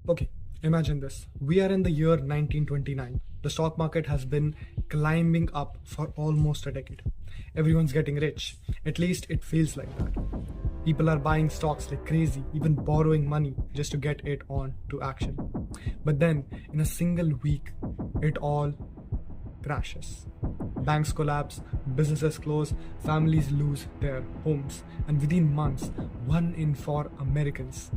Okay, imagine this. We are in the year 1929. The stock market has been climbing up for almost a decade. Everyone's getting rich. At least it feels like that. People are buying stocks like crazy, even borrowing money just to get it on to action. But then, in a single week, it all crashes. Banks collapse, businesses close, families lose their homes, and within months, 1 in 4 Americans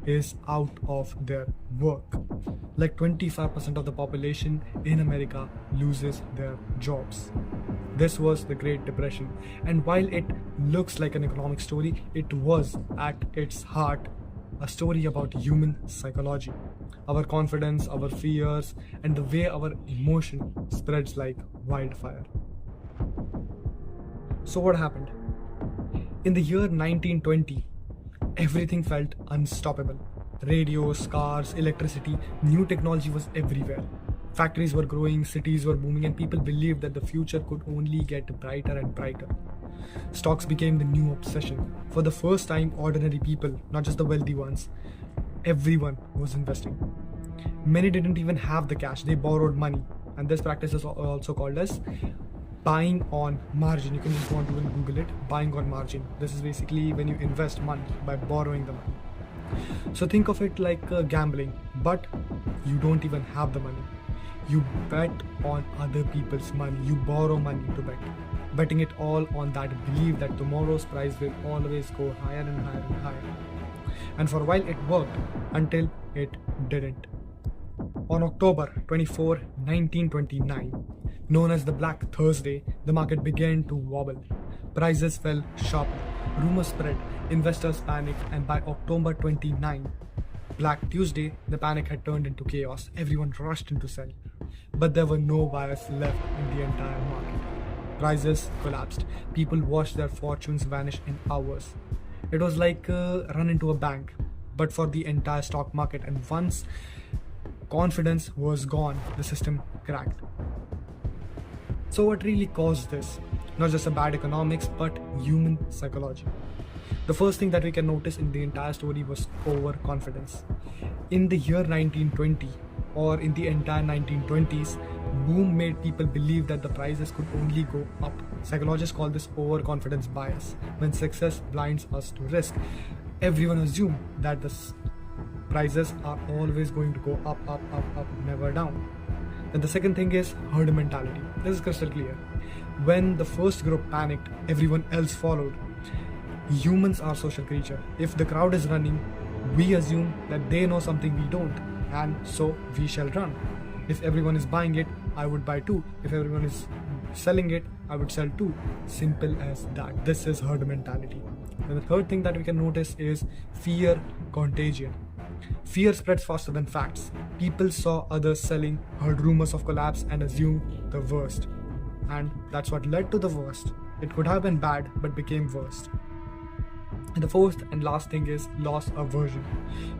is out of their work. Like 25% of the population in America loses their jobs. This was the Great Depression, and while it looks like an economic story, it was at its heart a story about human psychology, our confidence, our fears, and the way our emotion spreads like wildfire. So, what happened? In the year 1920, everything felt unstoppable. Radios, cars, electricity, new technology was everywhere. Factories were growing, cities were booming, and people believed that the future could only get brighter and brighter. Stocks became the new obsession. For the first time, ordinary people, not just the wealthy ones, everyone was investing. Many didn't even have the cash, they borrowed money. And this practice is also called as buying on margin. You can just go on to and Google it, buying on margin. This is basically when you invest money by borrowing the money. So think of it like gambling, but you don't even have the money. You bet on other people's money. You borrow money to bet. Betting it all on that belief that tomorrow's price will always go higher and higher and higher. And for a while it worked until it didn't. On October 24, 1929, known as the Black Thursday, the market began to wobble. Prices fell sharply, rumors spread, investors panicked, and by October 29, Black Tuesday, the panic had turned into chaos. Everyone rushed in to sell. But there were no buyers left in the entire market. Prices collapsed. People watched their fortunes vanish in hours. It was like run into a bank, but for the entire stock market. And once confidence was gone, the system cracked. So what really caused this? Not just a bad economics, but human psychology. The first thing that we can notice in the entire story was overconfidence. In the year 1920, or in the entire 1920s, boom made people believe that the prices could only go up. Psychologists call this overconfidence bias. When success blinds us to risk, everyone assumes that the prices are always going to go up, up, up, up, never down. And the second thing is herd mentality. This is crystal clear. When the first group panicked, everyone else followed. Humans are social creatures. If the crowd is running, we assume that they know something we don't, and so we shall run. If everyone is buying it, I would buy too. If everyone is selling it, I would sell too. Simple as that. This is herd mentality. And the third thing that we can notice is fear contagion. Fear spreads faster than facts. People saw others selling, heard rumors of collapse, and assumed the worst. And that's what led to the worst. It could have been bad, but became worst. And the fourth and last thing is loss aversion.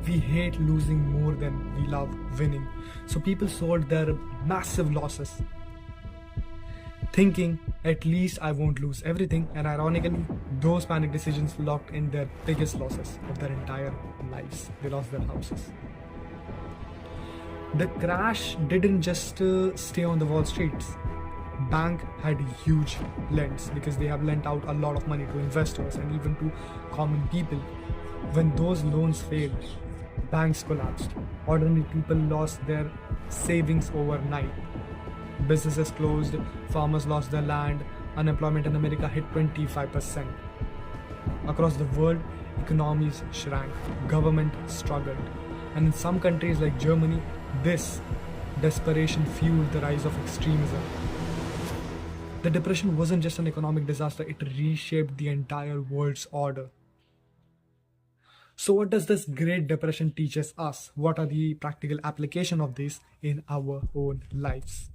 We hate losing more than we love winning. So people sold their massive losses, thinking at least I won't lose everything, and ironically, those panic decisions locked in their biggest losses of their entire lives. They lost their houses. The crash didn't just stay on the Wall Streets. Bank had huge lends because they have lent out a lot of money to investors and even to common people. When those loans failed, banks collapsed. Ordinary people lost their savings overnight. Businesses closed, farmers lost their land, unemployment in America hit 25%. Across the world, economies shrank, government struggled, and in some countries like Germany, this desperation fueled the rise of extremism. The depression wasn't just an economic disaster, it reshaped the entire world's order. So what does this Great Depression teaches us? What are the practical application of this in our own lives?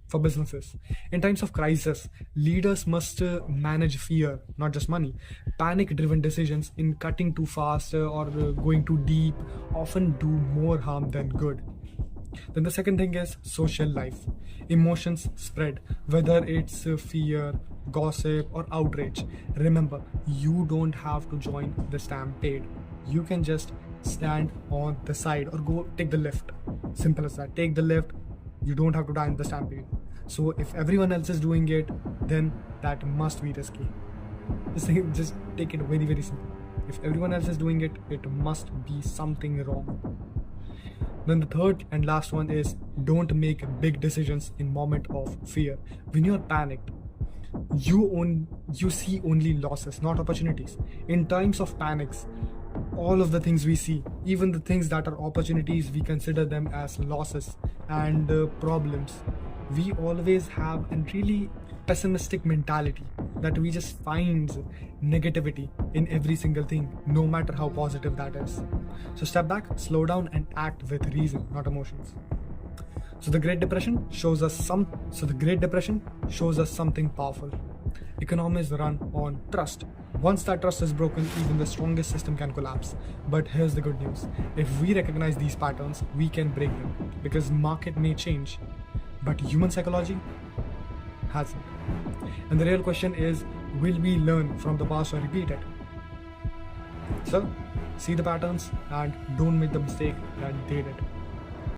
For businesses, in times of crisis, leaders must manage fear, not just money. Panic-driven decisions in cutting too fast or going too deep often do more harm than good. Then the second thing is social life. Emotions spread, whether it's fear, gossip, or outrage. Remember, you don't have to join the stampede. You can just stand on the side or go take the lift. Simple as that. Take the lift. You don't have to die in the stampede. So if everyone else is doing it, then that must be risky. Just take it very, very simple. If everyone else is doing it, it must be something wrong. Then the third and last one is don't make big decisions in moment of fear. When you're panicked, you see only losses, not opportunities. In times of panics, all of the things we see, even the things that are opportunities, we consider them as losses and problems. We always have a really pessimistic mentality that we just find negativity in every single thing, no matter how positive that is. So step back, slow down, and act with reason, not emotions. So the Great Depression shows us something powerful. Economies run on trust. Once that trust is broken, even the strongest system can collapse. But here's the good news. If we recognize these patterns, we can break them. Because market may change, but human psychology hasn't. And the real question is, will we learn from the past or repeat it? So, see the patterns and don't make the mistake that they did.